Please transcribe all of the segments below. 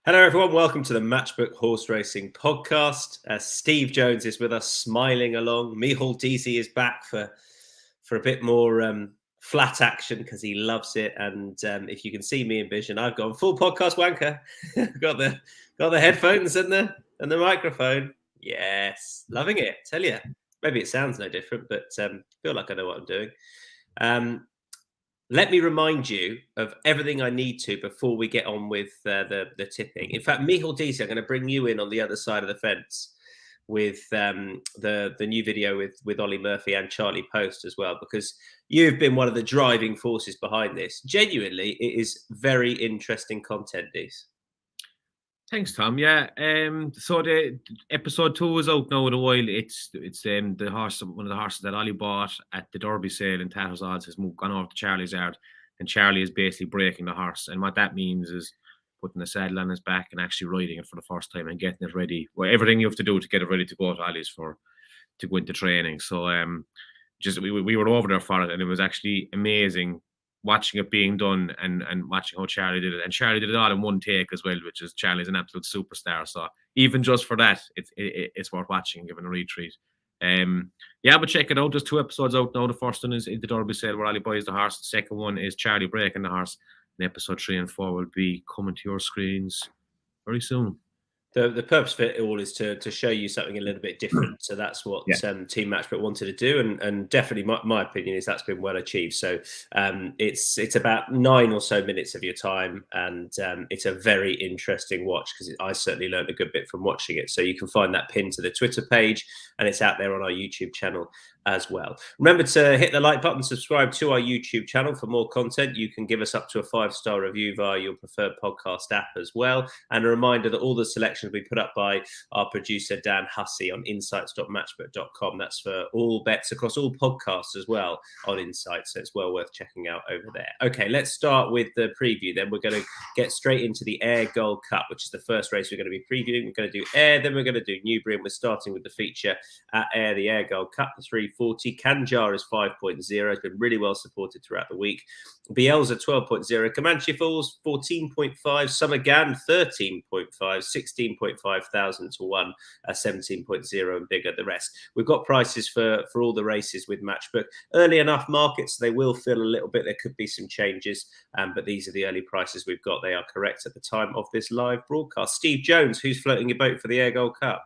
Hello, everyone. Welcome to the Matchbook Horse Racing Podcast. Steve Jones is with us, smiling along. Micheál Deasy is back for a bit more flat action because he loves it. And if you can see me in vision, I've gone full podcast wanker. got the headphones and the microphone. Yes, loving it. Tell you, maybe it sounds no different, but feel like I know what I'm doing. Let me remind you of everything I need to before we get on with the tipping. In fact, Micheál Deasy, I'm going to bring you in on the other side of the fence with the new video with Ollie Murphy and Charlie Post as well, because you've been one of the driving forces behind this. Genuinely, it is very interesting content, Dees. Thanks, Tom. Yeah. So the episode 2 is out now in a while. It's the horse, one of the horses that Ollie bought at the Derby sale in Tatter's Odds has gone over to Charlie's yard, and Charlie is basically breaking the horse. And what that means is putting the saddle on his back and actually riding it for the first time and getting it ready. Well, everything you have to do to get it ready to go to Ollie's to go into training. So we were over there for it, and it was actually amazing watching it being done and watching how Charlie did it. And Charlie did it all in one take as well, which is Charlie's an absolute superstar. So even just for that, it's worth watching and giving a retreat. But check it out. There's 2 episodes out now. The first one is in the Derby sale where Ollie buys the horse. The second one is Charlie breaking the horse. And episode 3 and 4 will be coming to your screens very soon. The purpose of it all is to show you something a little bit different. So that's what Team Matchbook wanted to do, and definitely my opinion is that's been well achieved. So it's about 9 or so minutes of your time, and it's a very interesting watch because I certainly learned a good bit from watching it. So you can find that pinned to the Twitter page, and it's out there on our YouTube channel as well. Remember to hit the like button, subscribe to our YouTube channel for more content. You can give us up to a 5-star review via your preferred podcast app as well. And a reminder that all the selections we put up by our producer Dan Hussey on insights.matchbook.com. That's for all bets across all podcasts as well on Insights. So it's well worth checking out over there. Okay, let's start with the preview. Then we're going to get straight into the Ayr Gold Cup, which is the first race we're going to be previewing. We're going to do Ayr, then we're going to do Newbury, and we're starting with the feature at Ayr, the Ayr Gold Cup, the 340. Kanjar is 5.0. It's been really well supported throughout the week. Bielsa 12.0. Comanche Falls 14.5. Summer Gan 13.5. 16.5 thousand to 1. 17.0 and bigger the rest. We've got prices for all the races with Matchbook. Early enough markets, they will fill a little bit. There could be some changes, but these are the early prices we've got. They are correct at the time of this live broadcast. Steve Jones, who's floating your boat for the Ayr Gold Cup?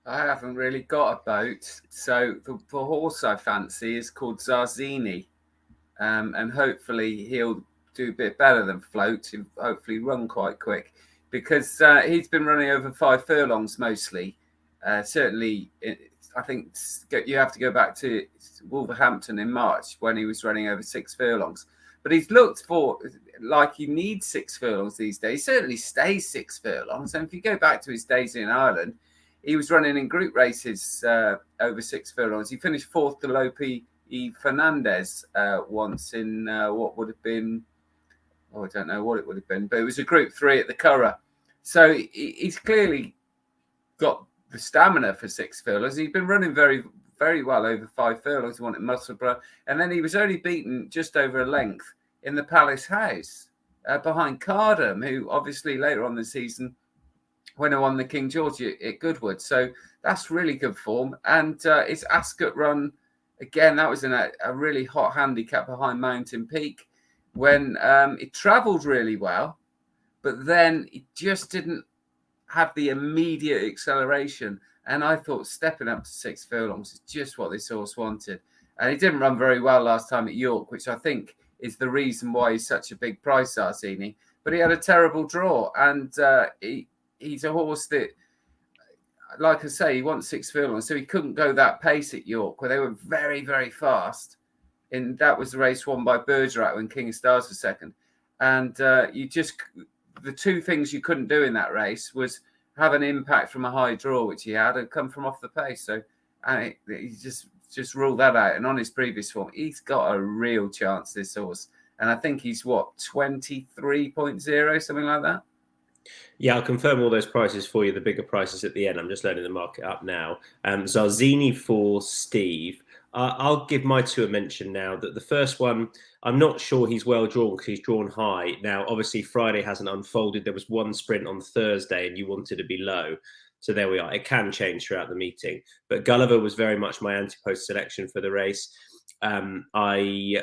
I haven't really got a boat. So the horse I fancy is called Zarzini. And hopefully he'll do a bit better than float. He'll hopefully run quite quick because he's been running over 5 furlongs mostly. Certainly, I think you have to go back to Wolverhampton in March when he was running over 6 furlongs. But he's looked for like he needs 6 furlongs these days. He certainly stays 6 furlongs. And if you go back to his days in Ireland, he was running in group races over 6 furlongs. He finished 4th to Lope Fernandez once in what would have been, I don't know what it would have been, but it was a Group 3 at the Curragh. So he's clearly got the stamina for 6 furlongs. He's been running very, very well over 5 furlongs. He wanted Musselburgh. And then he was only beaten just over a length in the Palace House behind Cardham, who obviously later on the season winner won the King George at Goodwood. So that's really good form. And it's Ascot run, again, that was in a really hot handicap behind Mountain Peak when it travelled really well, but then it just didn't have the immediate acceleration. And I thought stepping up to 6 furlongs is just what this horse wanted. And he didn't run very well last time at York, which I think is the reason why he's such a big price, Zarzini. But he had a terrible draw, and he's a horse that, like I say, he wants 6 furlongs, so he couldn't go that pace at York, where they were very, very fast. And that was the race won by Bergerac when King of Stars was second. And the 2 things you couldn't do in that race was have an impact from a high draw, which he had, and come from off the pace. So he just ruled that out. And on his previous form, he's got a real chance, this horse. And I think he's, 23.0, something like that? Yeah, I'll confirm all those prices for you, the bigger prices at the end. I'm just loading the market up now. Zarzini for Steve, I'll give my two a mention now. That the first one, I'm not sure he's well drawn because he's drawn high. Now, obviously, Friday hasn't unfolded. There was one sprint on Thursday and you wanted to be low. So there we are. It can change throughout the meeting. But Gulliver was very much my anti-post selection for the race. I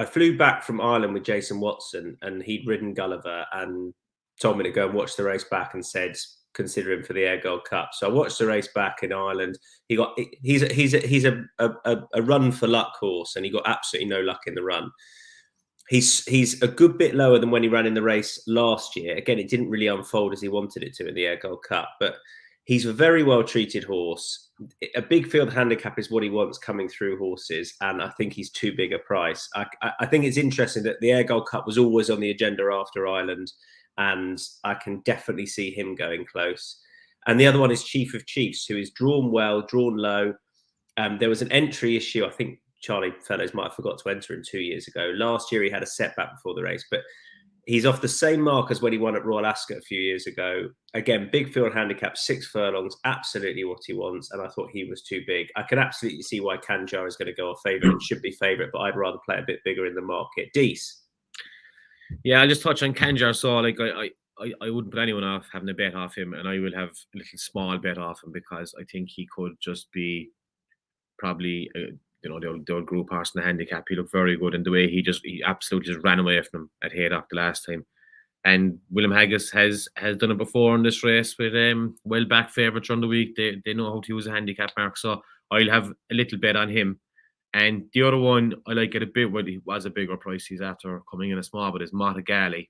flew back from Ireland with Jason Watson and he'd ridden Gulliver and told me to go and watch the race back and said, consider him for the Ayr Gold Cup. So I watched the race back in Ireland. He's a run for luck horse and he got absolutely no luck in the run. He's a good bit lower than when he ran in the race last year. Again, it didn't really unfold as he wanted it to in the Ayr Gold Cup, but he's a very well treated horse. A big field handicap is what he wants coming through horses, and I think he's too big a price. I think it's interesting that the Ayr Gold Cup was always on the agenda after Ireland, and I can definitely see him going close. And the other one is Chief of Chiefs, who is drawn well, drawn low. There was an entry issue. I think Charlie Fellows might have forgot to enter him 2 years ago. Last year, he had a setback before the race, but he's off the same mark as when he won at Royal Ascot a few years ago. Again, big field handicap, 6 furlongs, absolutely what he wants. And I thought he was too big. I can absolutely see why Kanjar is going to go off favourite and should be favourite, but I'd rather play a bit bigger in the market. Dees. Yeah, I'll just touch on Kanjar. So like I wouldn't put anyone off having a bet off him, and I will have a little small bet off him because I think he could just be probably the old group horse in the handicap. He looked very good in the way he absolutely just ran away from him at Haydock the last time. And William Haggis has done it before in this race with well back favourites on the week. They know how to use a handicap mark, so I'll have a little bet on him. And the other one I like it a bit, well, he was a bigger price. He's after coming in a small, but is Matagali.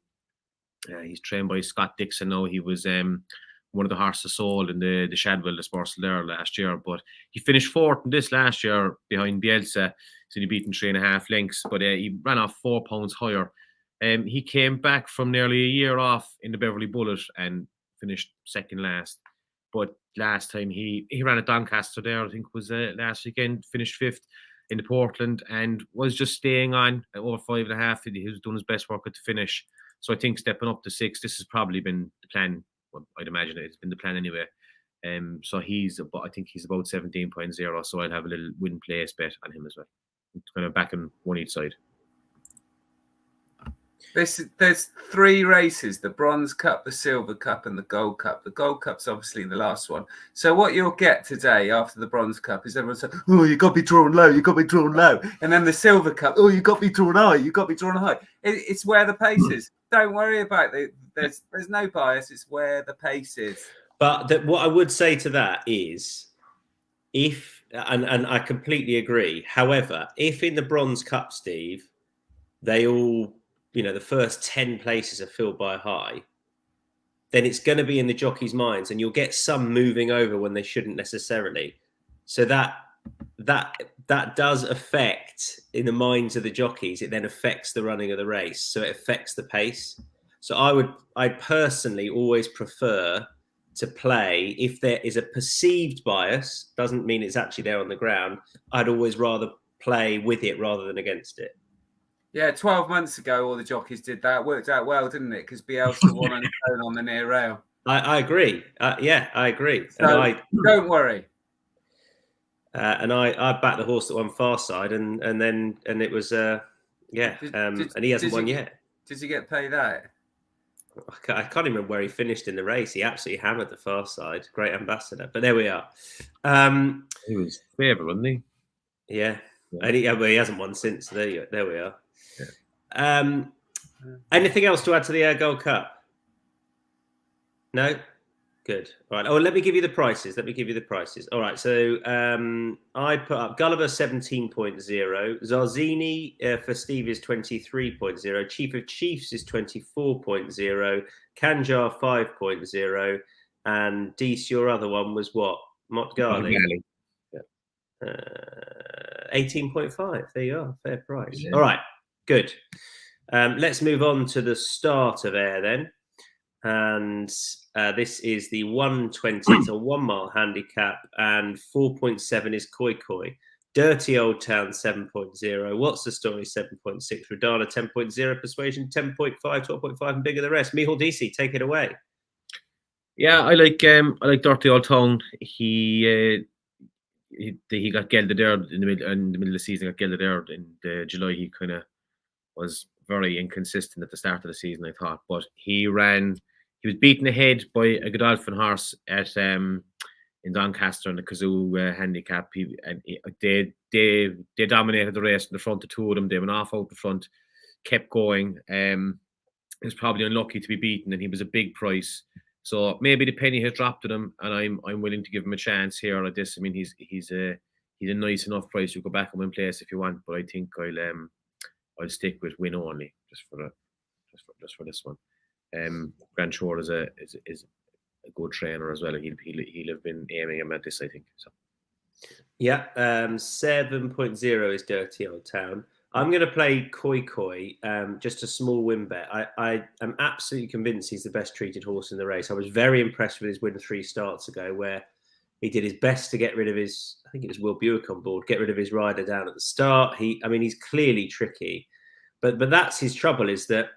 He's trained by Scott Dixon now. He was one of the horses sold in the Shadwell dispersal there last year, but he finished 4th in this last year behind Bielsa, so he beaten 3.5 lengths, but he ran off 4 pounds higher. He came back from nearly a year off in the Beverly Bullet and finished second last. But last time he ran at Doncaster there, I think was last weekend, finished 5th in the Portland and was just staying on at over 5.5. He was doing his best work at the finish. So I think stepping up to 6, this has probably been the plan. Well, I'd imagine it's been the plan anyway. So I think he's about 17.0. So I'll have a little win place bet on him as well. It's kind of back on one each side. There's 3 races: the Bronze Cup, the Silver Cup, and the Gold Cup. The Gold Cup's obviously the last one. So what you'll get today after the Bronze Cup is everyone saying, "Oh, you got to be drawn low. You got to be drawn low." And then the Silver Cup, "Oh, you got to be drawn high. You got to be drawn high." It's where the pace is. Don't worry about it. There's no bias. It's where the pace is. But what I would say to that is, and I completely agree. However, if in the Bronze Cup, Steve, they all, the first 10 places are filled by high, then it's going to be in the jockeys' minds, and you'll get some moving over when they shouldn't necessarily. So that does affect in the minds of the jockeys. It then affects the running of the race, so it affects the pace. So I personally always prefer to play, if there is a perceived bias, doesn't mean it's actually there on the ground, I'd always rather play with it rather than against it. Yeah, 12 months ago, all the jockeys did that. It worked out well, didn't it? Because Bielsa won on the near rail. I agree. I agree. So don't worry. And I backed the horse that won far side, and it was and he hasn't won yet. Did you get paid out? I can't even remember where he finished in the race. He absolutely hammered the far side. Great ambassador. But there we are. He was favourite, wasn't he? Yeah. And he hasn't won since. There we are. Yeah. Anything else to add to the Ayr Gold Cup? No? Good. All right. Oh, let me give you the prices. All right. So I put up Gulliver 17.0. Zarzini for Steve is 23.0. Chief of Chiefs is 24.0. Kanjar 5.0. And Dees, your other one was what? Motgali. 18.5. There you are. Fair price. Yeah. All right. Good. Let's move on to the start of Ayr then. And this is the 120. It's a 1 mile handicap, and 4.7 is Koi Koi. Dirty Old Town 7.0. What's the Story 7.6. Rodana 10.0. Persuasion 10.5. 12.5, and bigger the rest. Micheál Deasy, take it away. Yeah, I like Dirty Old Town. He he got gelded there in the middle of the season. Got gelded there in July. He kind of was very inconsistent at the start of the season, I thought. But he was beaten ahead by a Godolphin horse at in Doncaster in the Kazoo handicap. They dominated the race in the front. The two of them, they went off out the front, kept going. He was probably unlucky to be beaten, and he was a big price. So maybe the penny has dropped to him, and I'm willing to give him a chance here at this. I mean, he's a nice enough price. You go back and win place if you want, but I think I'll stick with win only just for this one. Grant Shore is a good trainer as well. He'll have been aiming him at this, I think. So. Yeah, 7.0 is Dirty Old Town. I'm going to play Koi, just a small win bet. I am absolutely convinced he's the best treated horse in the race. I was very impressed with his win 3 starts ago, where he did his best to get rid of his, I think it was Will Buick on board, get rid of his rider down at the start. He's clearly tricky, but that's his trouble, is that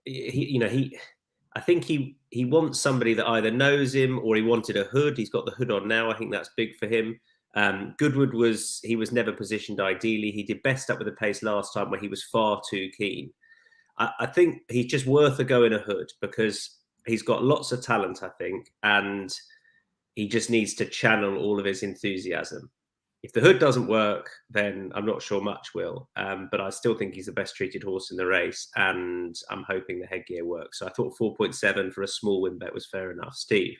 I think he wants somebody that either knows him or he wanted a hood. He's got the hood on now. I think that's big for him. Goodwood was never positioned ideally. He did best up with the pace last time where he was far too keen. I think he's just worth a go in a hood because he's got lots of talent, I think, and he just needs to channel all of his enthusiasm. If the hood doesn't work, then I'm not sure much will. But I still think he's the best treated horse in the race, and I'm hoping the headgear works. So I thought 4.7 for a small win bet was fair enough. Steve?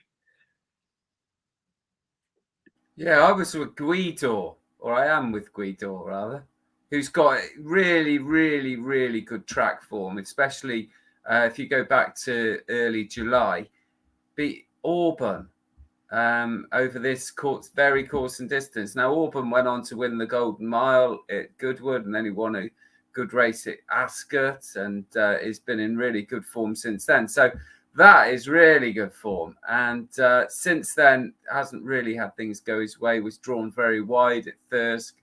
Yeah, I was with Guido, or I am with Guido rather, who's got really, really, really good track form, especially if you go back to early July. Beat Auburn over this very course and distance. Now, Auburn went on to win the Golden Mile at Goodwood, and then he won a good race at Ascot, and has been in really good form since then. So that is really good form. And since then, hasn't really had things go his way. Was drawn very wide at Thirsk.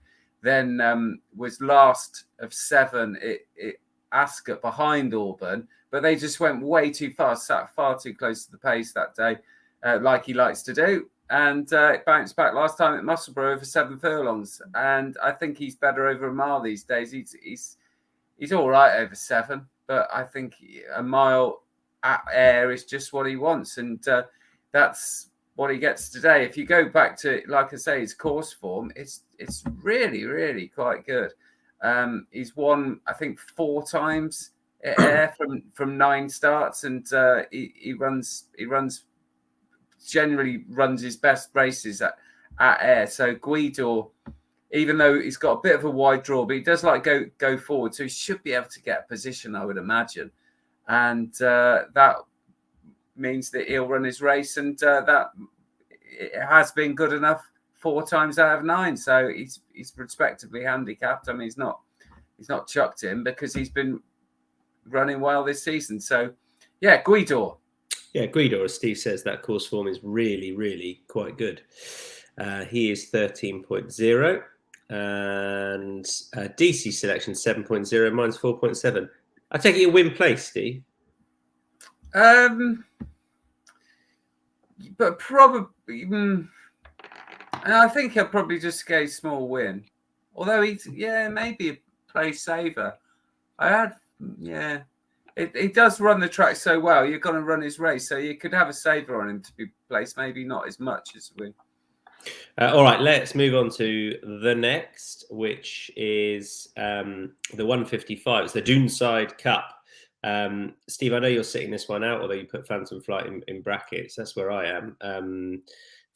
Then was last of 7 at Ascot behind Auburn. But they just went way too fast, sat far too close to the pace that day, like he likes to do. And it bounced back last time at Musselburgh over 7 furlongs. And I think he's better over a mile these days. He's all right over 7. But I think a mile at Ayr is just what he wants, and that's what he gets today. If you go back to, like I say, his course form, it's really, really quite good. He's won, I think, 4 times at Ayr from 9 starts, and he generally runs his best races at Ayr. So Guido, even though he's got a bit of a wide draw, but he does like go forward, so he should be able to get a position, I would imagine. And that means that he'll run his race, and that it has been good enough 4 times out of 9. So he's respectably handicapped. I mean, he's not chucked him because he's been running well this season. So yeah, Guido. Yeah, Guido, as Steve says, that course form is really, really quite good. He is 13.0, and DC selection 7.0. Mine's 4.7. I take it you win place, Steve. But probably, I think he'll probably just get a small win. Although maybe a place saver. He does run the track so well. You're going to run his race, so you could have a saver on him to be placed. Maybe not as much as a win. All right, let's move on to the next, which is the 155. It's the Doonside Cup. Steve, I know you're sitting this one out, although you put Phantom Flight in brackets. That's where I am.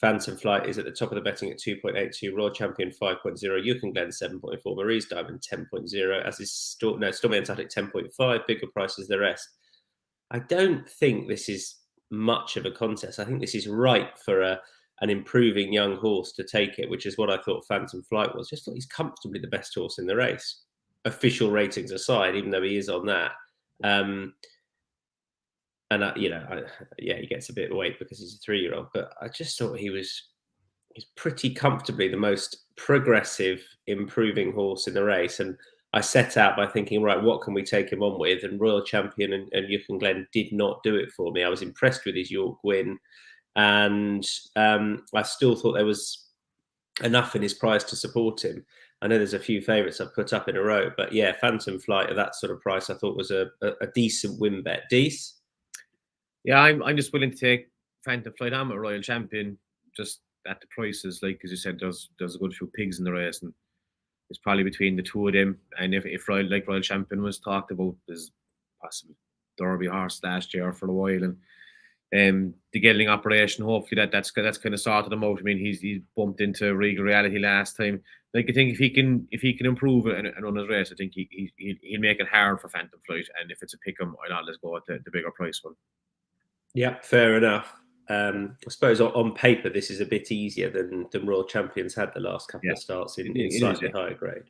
Phantom Flight is at the top of the betting at 2.82, Royal Champion 5.0, Yukon Glen 7.4, Marie's Diamond 10.0, as is Stormy Antarctic 10.5, bigger prices the rest. I don't think this is much of a contest. I think this is ripe for an improving young horse to take it, which is what I thought Phantom Flight was. Just thought he's comfortably the best horse in the race, official ratings aside, even though he is on that. He gets a bit of weight because he's a 3-year-old, but I just thought he's pretty comfortably the most progressive, improving horse in the race. And I set out by thinking, right, what can we take him on with? And Royal Champion and Yukon Glen did not do it for me. I was impressed with his York win. And I still thought there was enough in his price to support him. I know there's a few favourites I've put up in a row, but yeah, Phantom Flight at that sort of price I thought was a decent win bet. Dees? Yeah, I'm just willing to take Phantom Flight. I'm a Royal Champion, just at the prices. Like as you said, there's a good few pigs in the race, and it's probably between the two of them. And if Royal Champion was talked about, there's possibly Derby horse last year for a while, and the Gelding operation. Hopefully that's kind of sorted him out. I mean, he's bumped into Regal Reality last time. Like I think if he can improve and run his race, I think he'll make it hard for Phantom Flight. And if it's a pick 'em, I'd always go with the bigger price one. Yeah, fair enough. I suppose on paper this is a bit easier than Royal Champions had the last couple of starts in slightly higher grade.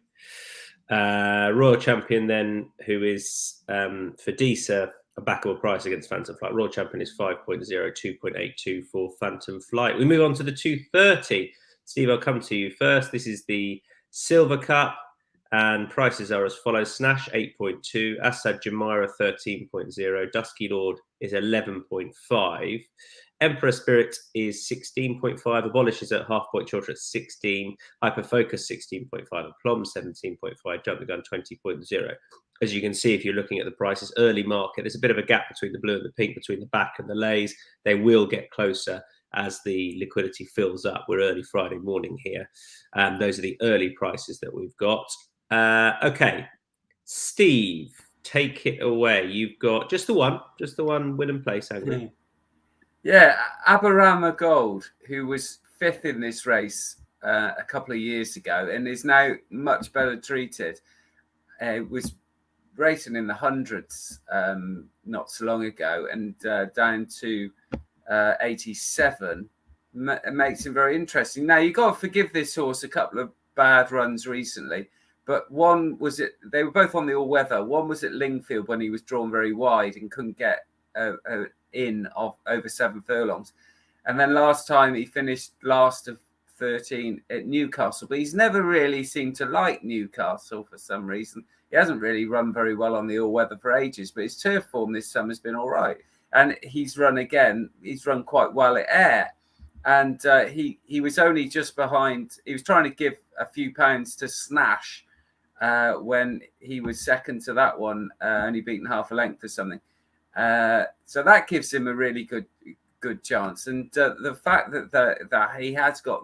Royal Champion then, who is for Deesa a backable price against Phantom Flight. Royal Champion is 5.0, 2.82 for Phantom Flight. We move on to the 230. Steve, I'll come to you first. This is the Silver Cup, and prices are as follows. Snash 8.2, Assad Jumeirah 13.0, Dusky Lord is 11.5, Emperor Spirit is 16.5, Abolish is at half point shorter at 16, Hyperfocus 16.5, Plum 17.5, Jump the Gun 20.0. As you can see, if you're looking at the prices, early market, there's a bit of a gap between the blue and the pink, between the back and the lays. They will get closer as the liquidity fills up. We're early Friday morning here. Those are the early prices that we've got. Okay, Steve, take it away. You've got just the one win and place angle. Yeah, Aberama Gold, who was 5th in this race a couple of years ago and is now much better treated. Was racing in the hundreds not so long ago, and down to 87 makes him very interesting. Now, you've got to forgive this horse a couple of bad runs recently, but one was they were both on the all-weather. One was at Lingfield when he was drawn very wide and couldn't get in of over 7 furlongs. And then last time he finished last of 13 at Newcastle, but he's never really seemed to like Newcastle for some reason. He hasn't really run very well on the all-weather for ages, but his turf form this summer's been all right. And he's run again. He's run quite well at Ayr. And he was only just behind. He was trying to give a few pounds to Snash when he was second to that one, only beaten half a length or something. So that gives him a really good chance. And the fact that he has got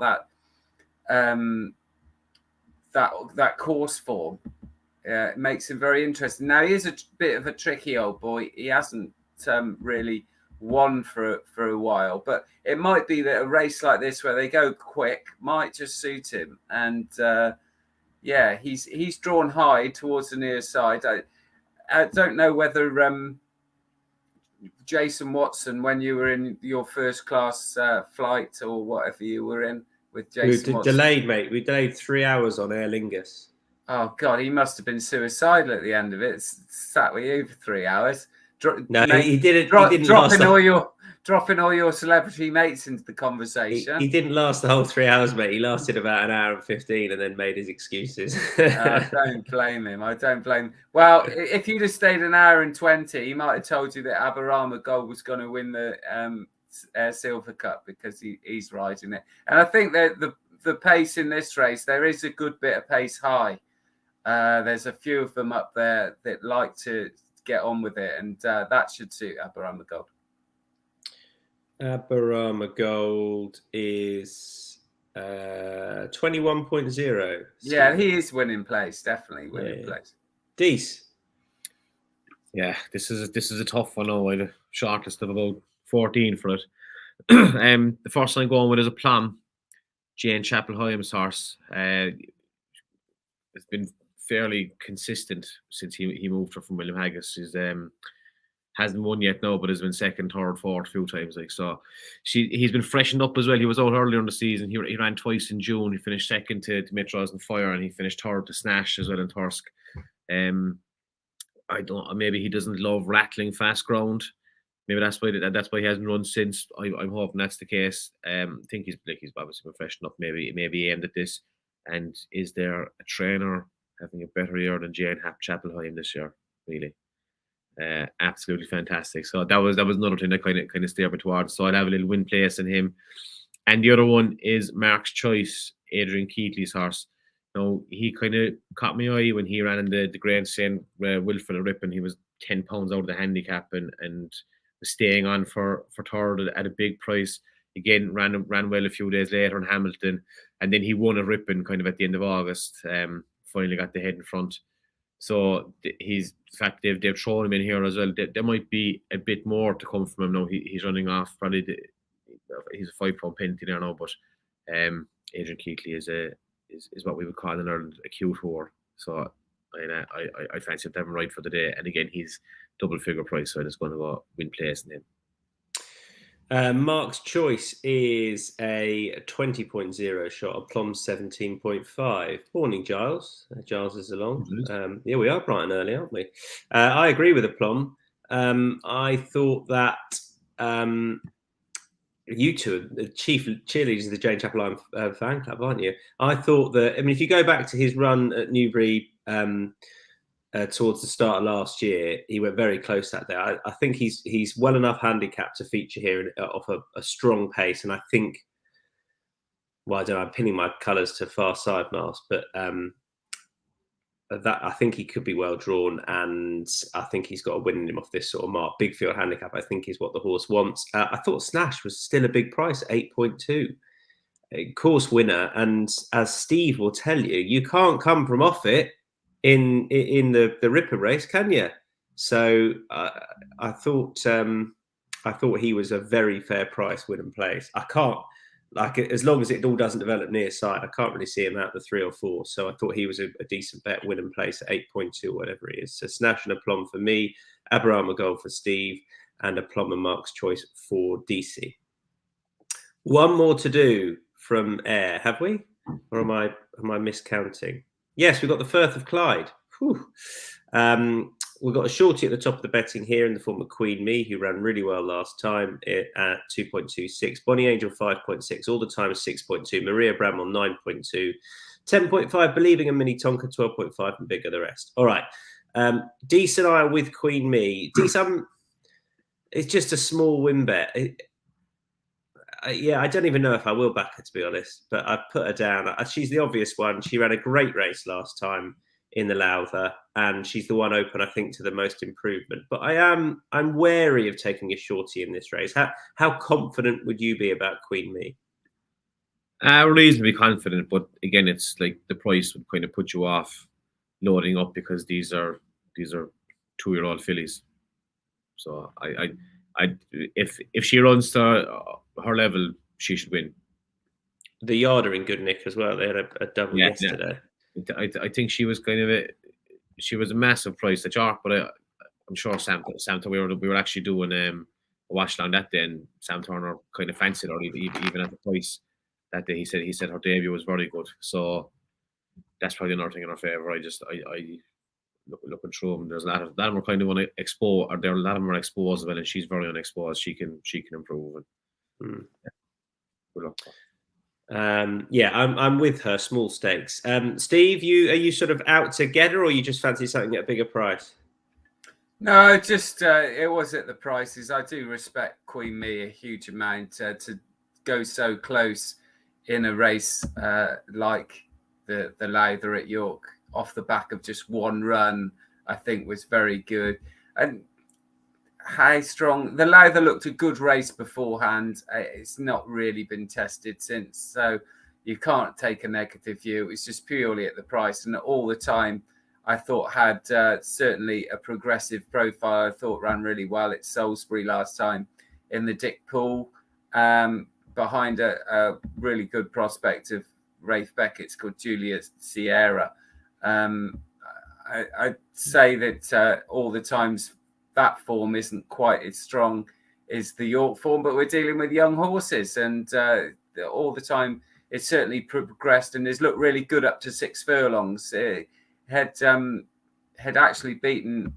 that course form makes him very interesting. Now, he is a bit of a tricky old boy. He hasn't really won for a while, but it might be that a race like this where they go quick might just suit him. And he's drawn high towards the near side. I don't know whether Jason Watson, when you were in your first class flight or whatever you were in with Jason Watson. Delayed, mate. We delayed 3 hours on Aer Lingus. Oh God, he must have been suicidal at the end of it. Sat with you for 3 hours. He didn't. Dropping all your celebrity mates into the conversation. He didn't last the whole 3 hours, mate. He lasted about an hour and 15 and then made his excuses. I don't blame him. Well, if you'd have stayed an hour and 20, he might have told you that Aberama Gold was going to win the Silver Cup because he's riding it. And I think that the pace in this race, there is a good bit of pace high. There's a few of them up there that like to get on with it, and that should suit Aberama Gold. Aberama Gold is 21.0. Yeah, he is winning place, definitely winning place. Dees. Yeah, this is a tough one. I had a shortlist of about 14 for it. The first one I'm going with is a Plum, Jane Chapel-Hyam's horse. It's been fairly consistent since he moved her from William Haggis. He's hasn't won yet now, but has been second, third, fourth a few times. He's been freshened up as well. He was out earlier in the season. He ran twice in June. He finished second to Mitros and Fire, and he finished third to Snash as well in Thirsk. Maybe he doesn't love rattling fast ground. Maybe that's why he hasn't run since. I'm hoping that's the case. I think he's obviously been freshened up. Maybe aimed at this. And is there a trainer having a better year than Jane Chapel-Hyam this year? Really, absolutely fantastic. So that was another thing that kind of steered me towards. So I'd have a little win place in him. And the other one is Mark's Choice. Adrian Keatley's horse. Now, he kind of caught my eye when he ran in the grandstand, Wilfred and Ripon. He was 10 pounds out of the handicap and was staying on for third at a big price. Again, ran well a few days later in Hamilton, and then he won at Ripon kind of at the end of August. Finally got the head in front. So in fact, they've thrown him in here as well. There might be a bit more to come from him now. He's running off probably. He's a 5 pound penalty there now, but Adrian Keatley is what we would call in Ireland a cute whore. So I fancy him to have him right for the day. And again, he's double figure price, so I'm just going to go win place in him. Mark's choice is a 20.0 shot, a plum 17.5. Morning, Giles. Giles is along. Yeah, we are bright and early, aren't we? I agree with a plum. I thought that you two are the chief cheerleaders of the Jane Chapel fan club, aren't you? I thought that, if you go back to his run at Newbury towards the start of last year, he went very close that day. I think he's well enough handicapped to feature here off a strong pace. And I think, well, I don't know, I'm pinning my colours to far side, Mars, but that I think he could be well drawn, and I think he's got a win in him off this sort of mark. Big field handicap, I think, is what the horse wants. I thought Snash was still a big price at 8.2. A course winner, and as Steve will tell you, you can't come from off it in the Ripper race, can you? So I thought he was a very fair price win and place. I can't, like, as long as it all doesn't develop near side, I can't really see him out the 3 or 4. So I thought he was a decent bet, win and place at 8.2, whatever he is. So Snash and a plum for me, Aberama Gold for Steve, and a plum and Mark's choice for DC. One more to do from Ayr, have we? Or am I miscounting? Yes, we've got the Firth of Clyde. We've got a shorty at the top of the betting here in the form of Queen Me, who ran really well last time at 2.26. Bonnie Angel 5.6. All the time 6.2. Maria Bramwell 9.2. 10.5. Believing in Mini Tonka 12.5, and bigger the rest. All right. Dees and I are with Queen Me. Dees, it's just a small win bet. I don't even know if I will back her, to be honest, but I've put her down. She's the obvious one. She ran a great race last time in the Lowther, and she's the one open, I think, to the most improvement. But I'm wary of taking a shorty in this race. How confident would you be about Queen Me? Reasonably confident, but again, it's like the price would kind of put you off loading up, because these are 2-year-old fillies. So if she runs to her level, she should win. The yard are in good nick as well. They had a double yesterday. Yeah. I think she was kind of she was a massive price at York, but I'm sure Sam we were actually doing a watch down that day, and Sam Turner kind of fancied her even at the price that day. He said her debut was very good, so that's probably another thing in her favour. I looking through them, there's a lot of them are kind of want to expose, or there are a lot of them are exposed well, and she's very unexposed. She can improve. And, good luck. I'm with her. Small stakes. Steve, are you sort of out to get her, or you just fancy something at a bigger price? No, just it was at the prices. I do respect Queen Me a huge amount. To go so close in a race like the Lowther at York off the back of just one run, I think was very good. And how strong the Lowther looked a good race beforehand. It's not really been tested since, so you can't take a negative view. It's just purely at the price, and all the time I thought had certainly a progressive profile. I thought ran really well at Salisbury last time in the Dick Pool, behind a really good prospect of Rafe Beckett's called Julia Sierra. I'd say that all the times that form isn't quite as strong as the York form, but we're dealing with young horses, and all the time it's certainly progressed and has looked really good up to 6 furlongs. It had actually beaten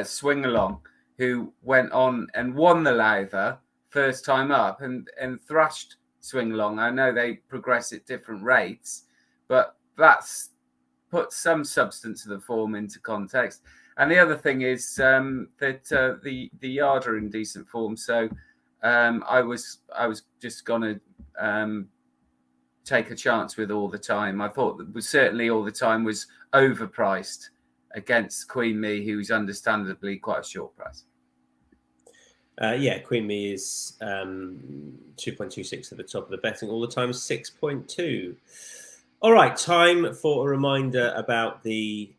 Swing Along, who went on and won the Lowther first time up and thrashed Swing Along. I know they progress at different rates, but that's put some substance of the form into context. And the other thing is that the yard are in decent form. So I was just going to take a chance with all the time. I thought that was certainly all the time was overpriced against Queen Me, who is understandably quite a short price. Queen Me is 2.26 at the top of the betting all the time, 6.2. All right, time for a reminder about the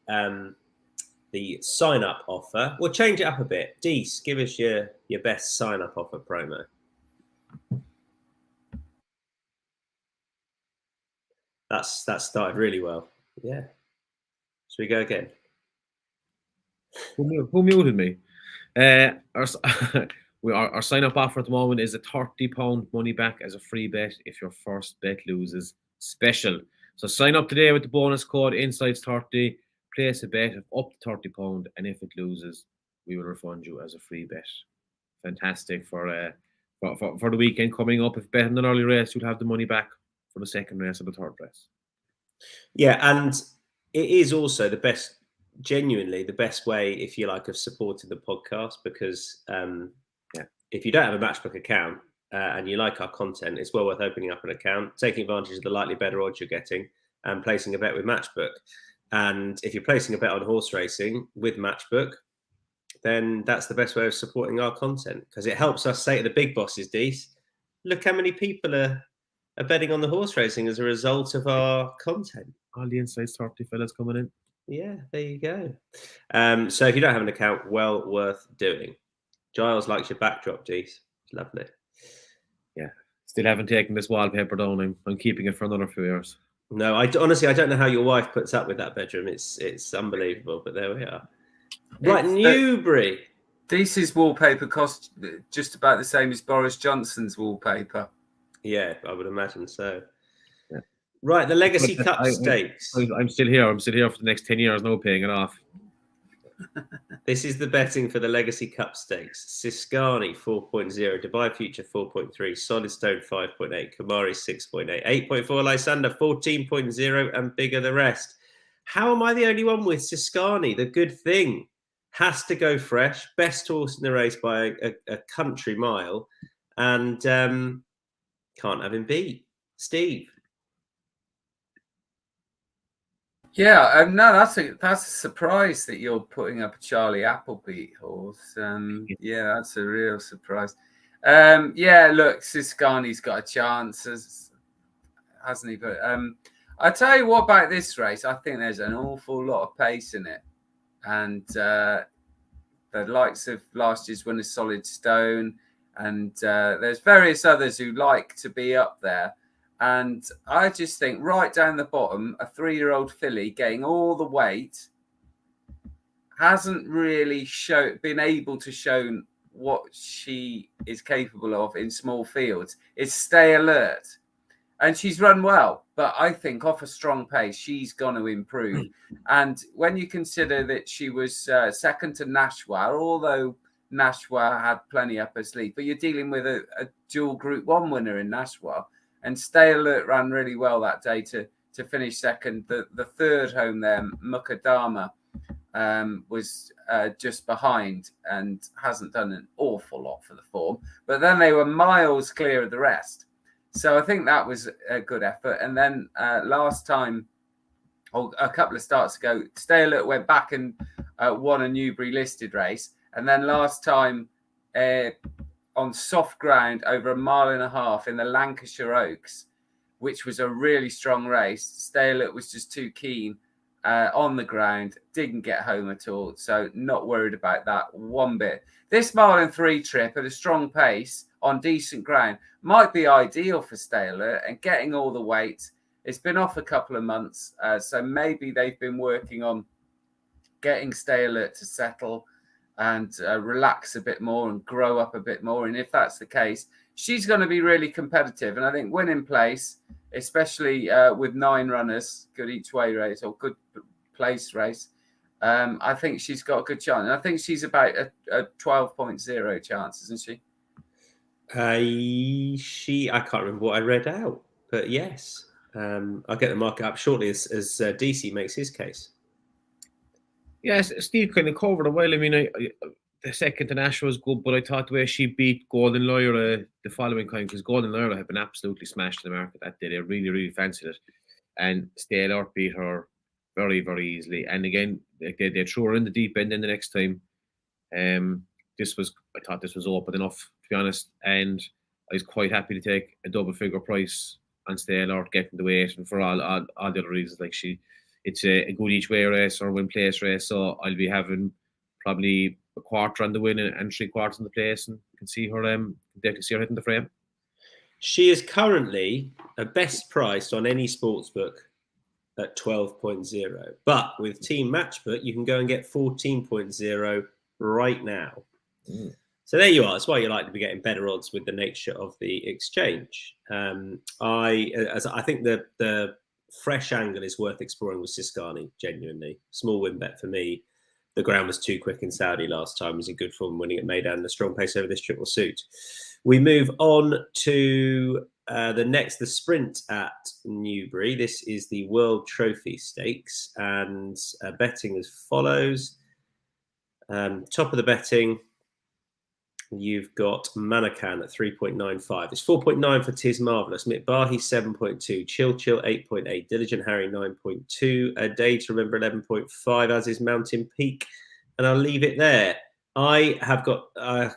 sign-up offer. We'll change it up a bit. Dees, give us your best sign-up offer promo. That started really well. Yeah. Should we go again? Who muted me? Our sign-up offer at the moment is a £30 money back as a free bet if your first bet loses. Special. So sign up today with the bonus code Insights30. Place a bet of up to £30, and if it loses, we will refund you as a free bet. Fantastic for the weekend coming up. If betting an early race, you'll have the money back for the second race or the third race. Yeah, and it is also genuinely the best way, if you like, of supporting the podcast, because if you don't have a Matchbook account and you like our content, it's well worth opening up an account, taking advantage of the lightly better odds you're getting, and placing a bet with Matchbook. And if you're placing a bet on horse racing with Matchbook, then that's the best way of supporting our content, because it helps us say to the big bosses, Dees, look how many people are betting on the horse racing as a result of our content. All the Insights 30 fellas coming in. Yeah, there you go. So if you don't have an account, well worth doing. Giles likes your backdrop, Dees. It's lovely. Yeah. Still haven't taken this wallpaper down. I'm keeping it for another few years. No, honestly, I don't know how your wife puts up with that bedroom. It's unbelievable, but there we are. Right, Newbury. Deese's wallpaper cost just about the same as Boris Johnson's wallpaper. Yeah, I would imagine so. Yeah. Right, the Legacy Cup Stakes. I'm still here. I'm still here for the next 10 years, no paying it off. This is the betting for the Legacy Cup Stakes. Siscani 4.0, Dubai Future 4.3, Solid Stone 5.8, Kamari 6.8, 8.4, Lysander 14.0, and bigger the rest. How am I the only one with Siscani? The good thing has to go fresh. Best horse in the race by a country mile, and can't have him beat. Steve. Yeah, no, that's a surprise that you're putting up a Charlie Appleby horse. Yeah, that's a real surprise. Yeah, look, Siscani's got a chance, hasn't he? But I tell you what about this race, I think there's an awful lot of pace in it, and the likes of last year's winner Solid Stone, and there's various others who like to be up there. And I just think right down the bottom, a 3-year-old filly getting all the weight hasn't really been able to show what she is capable of in small fields. It's Stay Alert. And she's run well, but I think off a strong pace, she's going to improve. And when you consider that she was second to Nashwa, although Nashwa had plenty up her sleeve, but you're dealing with a dual Group 1 winner in Nashwa. And Stay Alert ran really well that day to finish second. The third home there, Mukadama, was just behind and hasn't done an awful lot for the form. But then they were miles clear of the rest. So I think that was a good effort. And then last time, or a couple of starts ago, Stay Alert went back and won a Newbury listed race. And then last time, on soft ground over 1.5 miles in the Lancashire Oaks, which was a really strong race. Stay Alert was just too keen on the ground, didn't get home at all. So not worried about that one bit. This 1.3 mile trip at a strong pace on decent ground might be ideal for Stay Alert, and getting all the weight. It's been off a couple of months, so maybe they've been working on getting Stay Alert to settle and relax a bit more and grow up a bit more. And if that's the case, she's going to be really competitive. And I think winning place, especially with 9 runners, good each way race or good place race, I think she's got a good chance. And I think she's about a 12.0 chance, isn't she? I can't remember what I read out, but yes. I'll get the market up shortly as DC makes his case. Yes, Steve kind of covered a while. I mean, the second to Nash was good, but I thought the way she beat Golden Lyra the following time, because Golden Lyra had been absolutely smashed in the market that day. They really, really fancied it. And Stale beat her very, very easily. And again, they threw her in the deep end then the next time. I thought this was open enough, to be honest. And I was quite happy to take a double figure price on Stale getting the weight, and for all the other reasons, like it's a good each way race or win place race. So I'll be having probably a quarter on the win and 3/4 on the place, and you can see her hitting the frame. She is currently a best priced on any sportsbook at 12.0, but with Team Matchbook you can go and get 14.0 right now. So there you are. That's why you like to be getting better odds with the nature of the exchange. I think the fresh angle is worth exploring with Siskani. Genuinely, small win bet for me. The ground was too quick in Saudi last time. It was in good form, winning at Meydan and a strong pace over this triple suit. We move on to the sprint at Newbury. This is the World Trophy Stakes, and betting as follows. Top of the betting, you've got Manakan at 3.95. It's 4.9 for Tis Marvellous. Mitbahi 7.2. Chill 8.8. Diligent Harry 9.2. A Day to Remember 11.5, as is Mountain Peak. And I'll leave it there. I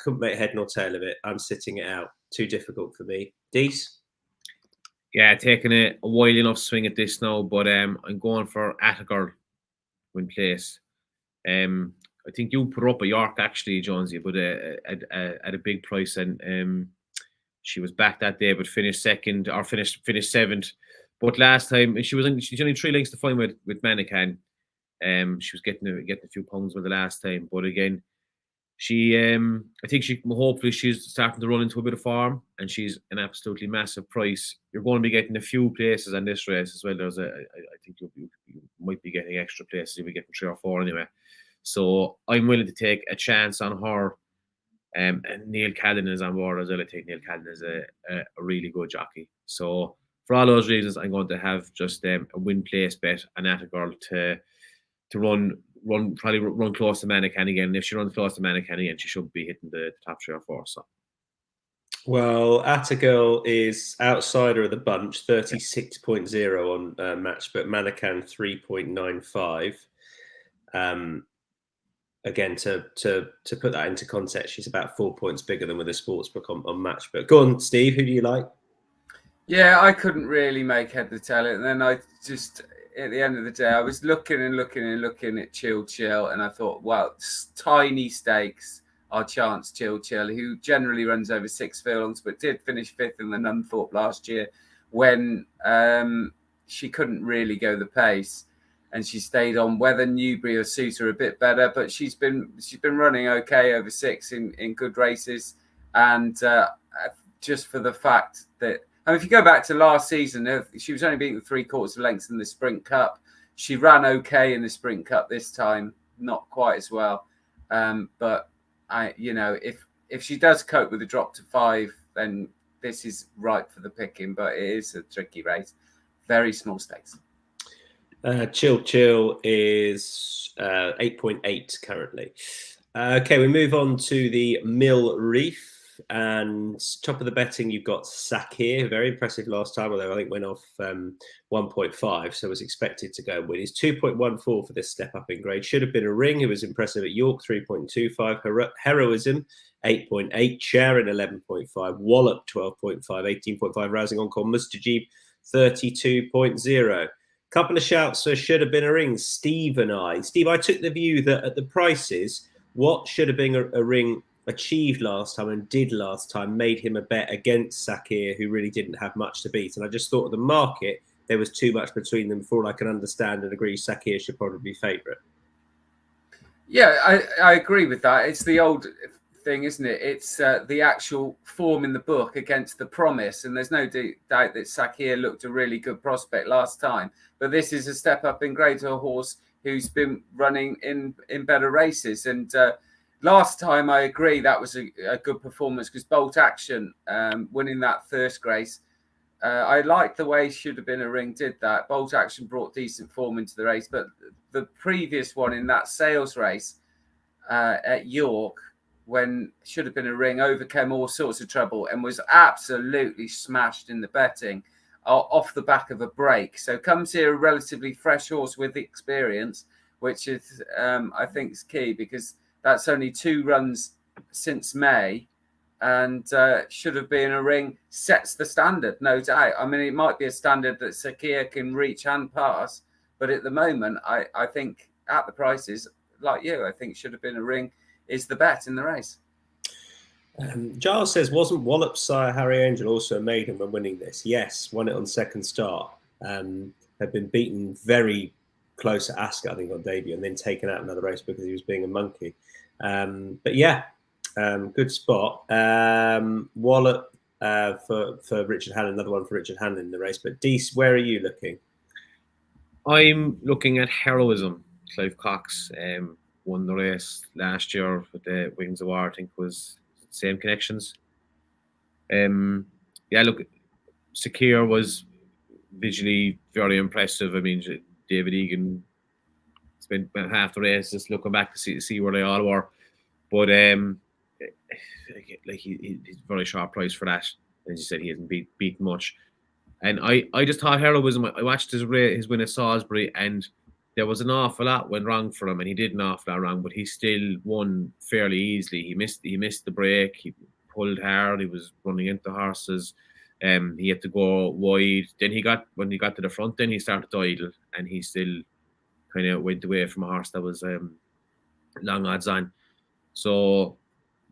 couldn't make head nor tail of it. I'm sitting it out. Too difficult for me. Dees? Yeah, taking a wild enough swing at this now, but I'm going for Atagirl win place. I think you put her up at York actually, Jonesy, but at a big price, and she was back that day, but finished second or finished seventh. But last time she's only 3 lengths to find with Manakan. She was getting a few pounds with the last time, but again, I think hopefully she's starting to run into a bit of form, and she's an absolutely massive price. You're going to be getting a few places on this race as well. I think you might be getting extra places. You'll be getting 3 or 4 anyway. So I'm willing to take a chance on her. And Neil Callan is on board as well. I think Neil Callan is a really good jockey. So for all those reasons, I'm going to have just a win place bet on Atagirl to run close to Manakan again. And if she runs close to Manakan again, she should be hitting the top 3 or 4. So. Well, Atagirl is outsider of the bunch, 36.0 on match, but Manakan 3.95. Again, to put that into context, she's about 4 points bigger than with a sportsbook on match. But go on, Steve, who do you like? Yeah, I couldn't really make head or tail it. And then I just, at the end of the day, I was looking at Chill, and I thought, well, tiny stakes are Chance Chill, who generally runs over 6 furlongs, but did finish 5th in the Nunthorpe last year when she couldn't really go the pace. And she stayed on. Whether Newbury or suit her a bit better, but she's been running okay over 6 in good races. And just for the fact that, if you go back to last season, she was only beaten 3/4 of lengths in the Sprint Cup. She ran okay in the Sprint Cup this time, not quite as well. But if she does cope with a drop to 5, then this is ripe for the picking. But it is a tricky race, very small stakes. Chill is 8.8 currently. Okay, we move on to the Mill Reef, and top of the betting you've got Sakir, very impressive last time, although I think went off 1.5, so was expected to go and win. He's 2.14 for this step up in grade. Should have been a ring, who was impressive at York, 3.25. Heroism 8.8, Sharon 11.5, Wallop 12.5, 18.5, Rousing Encore, Mustajib 32.0. Couple of shouts for should have been a ring. Steve, I took the view that at the prices, what should have been a ring achieved last time and did last time made him a bet against Sakir, who really didn't have much to beat. And I just thought of the market, there was too much between them for all I can understand and agree Sakir should probably be favourite. Yeah, I agree with that. It's the old thing, isn't it? It's the actual form in the book against the promise, and there's no doubt that Sakir looked a really good prospect last time, but this is a step up in grade to a horse who's been running in better races, and last time I agree that was a good performance because Bolt Action winning that first race, I liked the way Should Have Been a Ring did that. Bolt Action brought decent form into the race, but the previous one in that sales race at York, when should have been a ring, overcame all sorts of trouble and was absolutely smashed in the betting off the back of a break. So comes here a relatively fresh horse with experience, which is I think is key, because that's only 2 runs since May, and should have been a ring, sets the standard, no doubt. I mean, it might be a standard that Sakia can reach and pass, but at the moment, I think at the prices, like you, I think should have been a ring is the bet in the race. Giles says, wasn't Wallop's sire Harry Angel also a maiden when winning this? Yes, won it on second start. Had been beaten very close at Ascot, I think, on debut, and then taken out another race because he was being a monkey. But yeah, good spot. Wallop for Richard Hanlon, another one for Richard Hanlon in the race. But Dease, where are you looking? I'm looking at Heroism. Clive Cox won the race last year with the Wings of War, I think was same connections. Yeah, look, Sakir was visually very impressive. I mean, David Egan spent about half the race just looking back to see where they all were. But like he's very sharp price for that. As you said, he hasn't beaten much. And I just thought Heroism. I watched his win at Salisbury, and there was an awful lot went wrong for him, and he did an awful lot wrong, but he still won fairly easily. He missed the break. He pulled hard. He was running into horses. He had to go wide. Then when he got to the front, then he started to idle, and he still kind of went away from a horse that was long odds on. So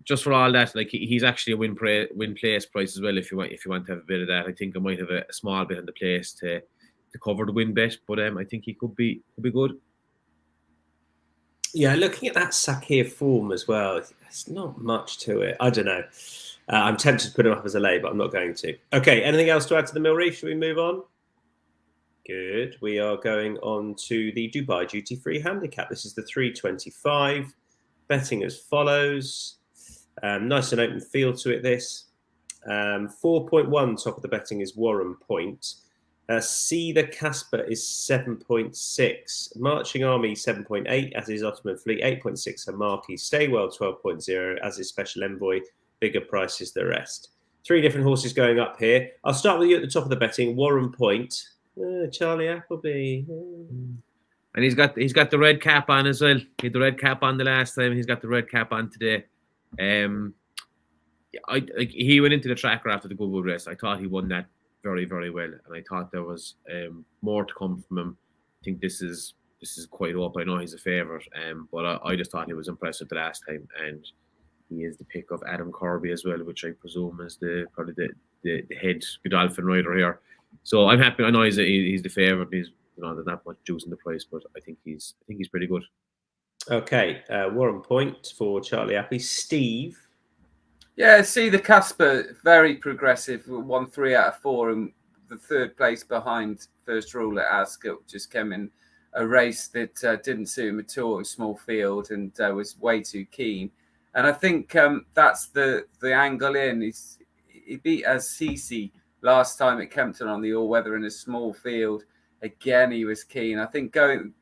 just for all that, like he's actually a win place price as well. If you want to have a bit of that, I think I might have a small bit on the place to cover the win bet, but I think he could be good. Yeah, looking at that Sakir form as well, there's not much to it. I don't know. I'm tempted to put him up as a lay, but I'm not going to. Okay, anything else to add to the Mill Reef? Should we move on? Good. We are going on to the Dubai Duty Free Handicap. This is the 325. Betting as follows. Nice and open feel to it, this. 4.1 top of the betting is Warren Point. See the Casper is 7.6. Marching Army 7.8, as is Ottoman Fleet 8.6. And Marquis Staywell 12.0, as is Special Envoy. Bigger prices the rest. 3 different horses going up here. I'll start with you at the top of the betting. Warren Point. Charlie Appleby. And he's got the red cap on as well. He had the red cap on the last time. He's got the red cap on today. He went into the tracker after the Goodwood race. I thought he won that very, very well, and I thought there was more to come from him. I think this is quite up. I know he's a favourite, but I just thought he was impressive the last time, and he is the pick of Adam Kirby as well, which I presume is probably the head Godolphin rider here. So I'm happy. I know he's the favourite. He's there's not much juice in the price, but I think he's pretty good. Okay, Warren Point for Charlie Appy. Steve. Yeah, see the Casper, very progressive, won 3 out of 4, and the 3rd place behind First Rule at Ascot. Just came in a race that didn't suit him at all, a small field, and was way too keen. And I think that's the angle in. He beat Assisi last time at Kempton on the all-weather in a small field. Again, he was keen. I think going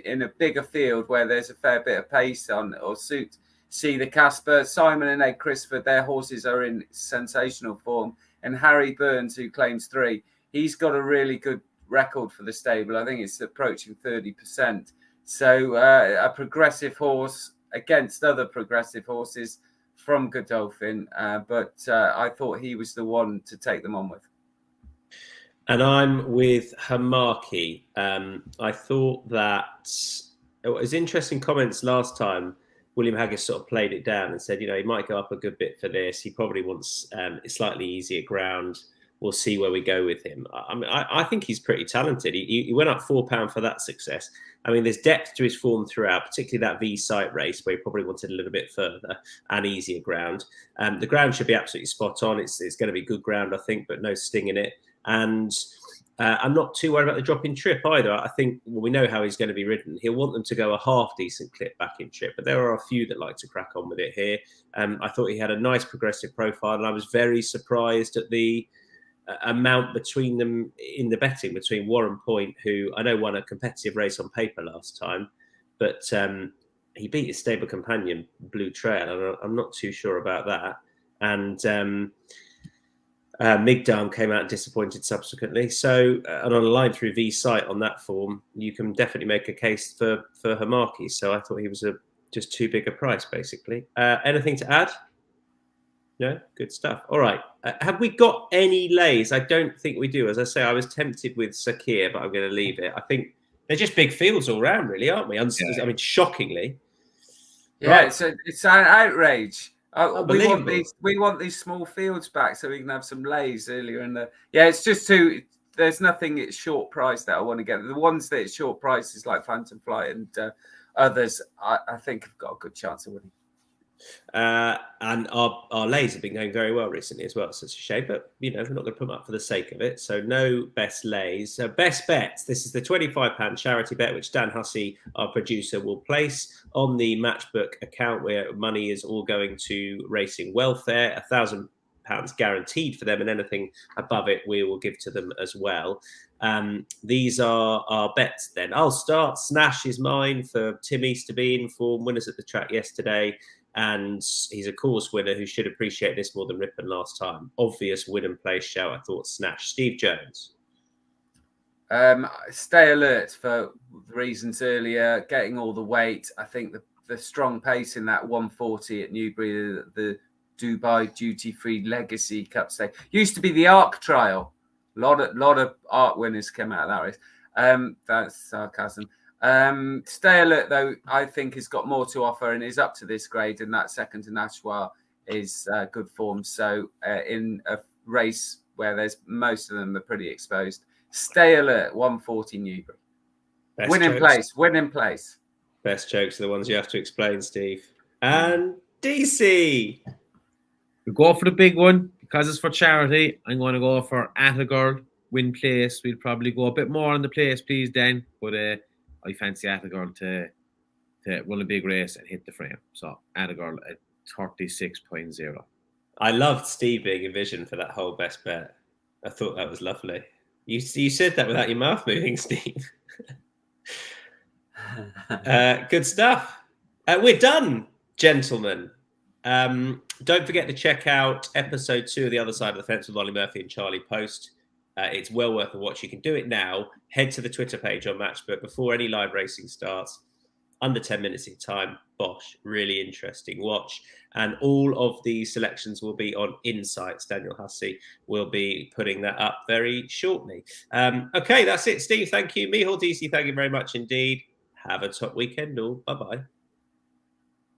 in a bigger field where there's a fair bit of pace on or suit. See the Casper, Simon and Ed Crisford, their horses are in sensational form. And Harry Burns, who claims 3, he's got a really good record for the stable. I think it's approaching 30%. So a progressive horse against other progressive horses from Godolphin. But I thought he was the one to take them on with. And I'm with Hamaki. I thought that it was interesting comments last time. William Haggis sort of played it down and said, he might go up a good bit for this. He probably wants slightly easier ground. We'll see where we go with him. I think he's pretty talented. He went up £4 for that success. I mean, there's depth to his form throughout, particularly that V-site race where he probably wanted a little bit further and easier ground. The ground should be absolutely spot on. It's going to be good ground, I think, but no sting in it. And I'm not too worried about the drop in trip either. I think we know how he's going to be ridden. He'll want them to go a half decent clip back in trip, but there are a few that like to crack on with it here. I thought he had a nice progressive profile, and I was very surprised at the amount between them in the betting between Warren Point, who I know won a competitive race on paper last time, but he beat his stable companion Blue Trail, and I'm not too sure about that. And Migdam came out disappointed subsequently. So, and on a line through V site on that form, you can definitely make a case for Hamaki. So I thought he was just too big a price, basically. Anything to add? No, good stuff. All right. Have we got any lays? I don't think we do. As I say, I was tempted with Sakir, but I'm going to leave it. I think they're just big fields all round, really, aren't we? I mean, shockingly. Yeah, right. it's an outrage. We want these small fields back so we can have some lays earlier in the. Yeah, it's just too. There's nothing at short price that I want to get. The ones that at short prices like Phantom Flight and others, I think have got a good chance of winning. And our lays have been going very well recently as well, so it's a shame, but we're not going to put them up for the sake of it. So no best lays. Best bets. This is the £25 charity bet which Dan Hussey, our producer, will place on the Matchbook account, where money is all going to racing welfare. £1,000 guaranteed for them, and anything above it we will give to them as well. These are our bets then. I'll start. Snash is mine for Tim Easterby, form winners at the track yesterday. And he's a course winner who should appreciate this more than Ripon last time. Obvious win and play show, I thought. Snash. Steve Jones. Stay alert for reasons earlier. Getting all the weight. I think the strong pace in that 140 at Newbury, the Dubai Duty Free Legacy Cup Stakes. Used to be the Arc Trial. A lot of Arc winners came out of that race. That's sarcasm. Stay alert, though, I think has got more to offer and is up to this grade, and that second to Nashwa is good form. So in a race where there's most of them are pretty exposed, stay alert. 140 Newbury. Win in place. Best jokes are the ones you have to explain, Steve. And DC. We go for the big one because it's for charity. I'm going to go for Ayr Gold win place. We'll probably go a bit more on the place, please, Dan. But I fancy Ayr Gold to run a big race and hit the frame. So Ayr Gold at 36.0. I loved Steve being a vision for that whole best bet. I thought that was lovely. You said that without your mouth moving, Steve. Good stuff. We're done, gentlemen. Don't forget to check out episode 2 of The Other Side of the Fence with Ollie Murphy and Charlie Post. It's well worth a watch. You can do it now. Head to the Twitter page on Matchbook before any live racing starts. Under 10 minutes in time. Bosh. Really interesting watch. And all of the selections will be on Insights. Daniel Hussey will be putting that up very shortly. Okay, that's it. Steve, thank you. Micheál Deasy, thank you very much indeed. Have a top weekend all. Bye-bye.